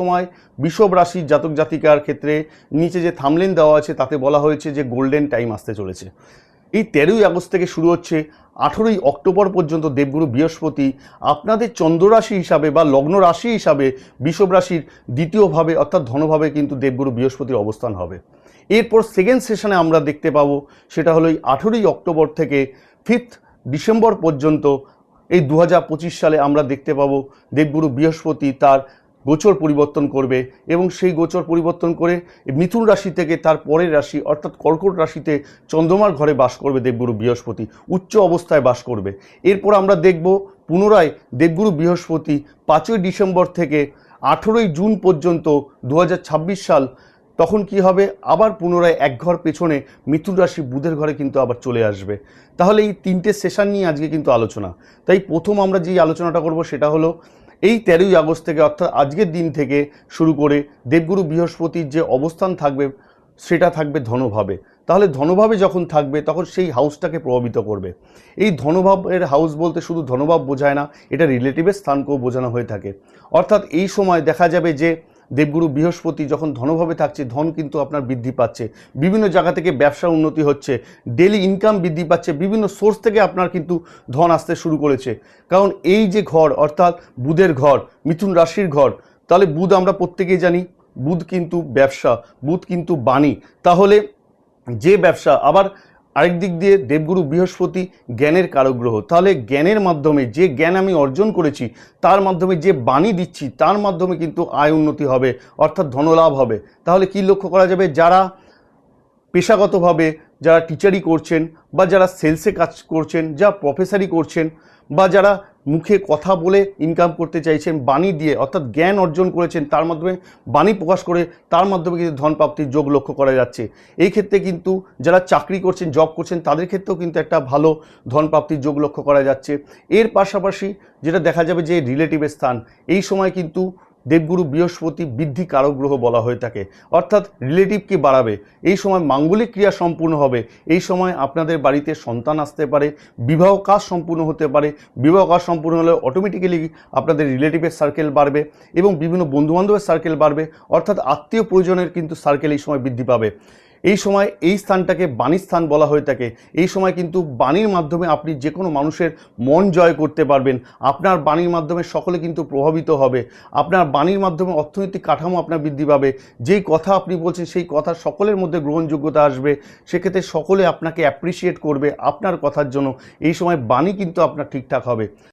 সময় বৃষভ রাশির জাতক জাতিকার ক্ষেত্রে নিচে যে থামলেন দেওয়া আছে তাতে বলা হয়েছে যে গোল্ডেন টাইম আসতে চলেছে। এই 13ই আগস্ট থেকে শুরু হচ্ছে 18ই অক্টোবর পর্যন্ত দেবগুরু বৃহস্পতি আপনাদের চন্দ্ররাশি হিসাবে বা লগ্ন রাশি হিসাবে বৃষভ রাশির দ্বিতীয়ভাবে অর্থাৎ ধনভাবে কিন্তু দেবগুরু বৃহস্পতির অবস্থান হবে। এরপর সেকেন্ড সেশনে আমরা দেখতে পাবো সেটা হলো এই 18ই অক্টোবর থেকে 5 ডিসেম্বর পর্যন্ত এই 2025 সালে আমরা দেখতে পাবো দেবগুরু বৃহস্পতি তার গোচর পরিবর্তন করবে এবং সেই গোচর পরিবর্তন করে মিথুন রাশি থেকে তার পরের রাশি অর্থাৎ কর্কট রাশিতে চন্দ্রমার ঘরে বাস করবে দেবগুরু বৃহস্পতি, উচ্চ অবস্থায় বাস করবে। এরপর আমরা দেখব পুনরায় দেবগুরু বৃহস্পতি 5ই ডিসেম্বর থেকে 18ই জুন পর্যন্ত 2026 সাল, তখন কি হবে, আবার পুনরায় এক ঘর পেছনে মিথুন রাশি বুধের ঘরে কিন্তু আবার চলে আসবে। তাহলে এই তিনটে সেশন নিয়ে আজকে কিন্তু আলোচনা। তাই প্রথম আমরা যেই আলোচনাটা করব সেটা হলো এই 13ই আগস্ট থেকে অর্থাৎ আজকের দিন থেকে শুরু করে দেবগুরু বৃহস্পতির যে অবস্থান থাকবে সেটা থাকবে ধনভাবে। তাহলে ধনভাবে যখন থাকবে তখন সেই হাউসটাকে প্রভাবিত করবে। এই ধনভাবের হাউস বলতে শুধু ধনভাব বোঝায় না, এটা রিলেটিভের স্থানকেও বোঝানো হয়ে থাকে। অর্থাৎ এই সময় দেখা যাবে যে দেবগুরু বৃহস্পতি যখন ধনভাবে থাকছে, ধন কিন্তু আপনার বৃদ্ধি পাচ্ছে, বিভিন্ন জায়গা থেকে ব্যবসা উন্নতি হচ্ছে, ডেলি ইনকাম বৃদ্ধি পাচ্ছে, বিভিন্ন সোর্স থেকে আপনার কিন্তু ধন আসতে শুরু করেছে। কারণ এই যে ঘর অর্থাৎ বুধের ঘর, মিথুন রাশির ঘর, তাহলে বুধ আমরা প্রত্যেকেই জানি বুধ কিন্তু ব্যবসা, বুধ কিন্তু বাণী। তাহলে যে ব্যবসা, আবার আরেক দিক দিয়ে দেবগুরু বৃহস্পতি জ্ঞানের কারক গ্রহ, তাহলে জ্ঞানের মাধ্যমে যে জ্ঞান আমি অর্জন করেছি তার মাধ্যমে যে বাণী দিচ্ছি তার মাধ্যমে কিন্তু আয় উন্নতি হবে অর্থাৎ ধনলাভ হবে। তাহলে কি লক্ষ্য করা যাবে, যারা পেশাগতভাবে যারা টিচারি করছেন বা যারা সেলসে কাজ করছেন, যা প্রফেসরি করছেন বা যারা মুখে কথা বলে ইনকাম করতে চাইছেন বাণী দিয়ে অর্থাৎ জ্ঞান অর্জন করেছেন তার মাধ্যমে বাণী প্রকাশ করে তার মাধ্যমে কিন্তু ধন প্রাপ্তির যোগ লক্ষ্য করা যাচ্ছে। এই ক্ষেত্রে কিন্তু যারা চাকরি করছেন, জব করছেন তাদের ক্ষেত্রেও কিন্তু একটা ভালো ধন প্রাপ্তির যোগ লক্ষ্য করা যাচ্ছে। এর পাশাপাশি যেটা দেখা যাবে যে রিলেটিভের স্থান, এই সময় কিন্তু দেবগুরু বৃহস্পতি বৃদ্ধি কারক গ্রহ বলা হয়ে থাকে, অর্থাৎ রিলেটিভকে বাড়াবে। এই সময় মাঙ্গলিক ক্রিয়া সম্পূর্ণ হবে, এই সময় আপনাদের বাড়িতে সন্তান আসতে পারে, বিবাহ কাজ সম্পূর্ণ হতে পারে, বিবাহ কাজ সম্পূর্ণ হলে অটোমেটিক্যালি আপনাদের রিলেটিভের সার্কেল বাড়বে এবং বিভিন্ন বন্ধুবান্ধবের সার্কেল বাড়বে, অর্থাৎ আত্মীয় পরিজনের কিন্তু সার্কেল এই সময় বৃদ্ধি পাবে। এই সময় এই স্থানটাকে বাণীর স্থান বলা হয়ে থাকে। এই সময় কিন্তু বাণীর মাধ্যমে আপনি যে কোনো মানুষের মন জয় করতে পারবেন, আপনার বাণীর মাধ্যমে সকলে কিন্তু প্রভাবিত হবে, আপনার বাণীর মাধ্যমে অর্থনৈতিক কাঠামো আপনার বৃদ্ধি পাবে, যেই কথা আপনি বলছেন সেই কথা সকলের মধ্যে গ্রহণযোগ্যতা আসবে, সেক্ষেত্রে সকলে আপনাকে অ্যাপ্রিসিয়েট করবে আপনার কথার জন্য। এই সময় বাণী কিন্তু আপনার ঠিকঠাক হবে।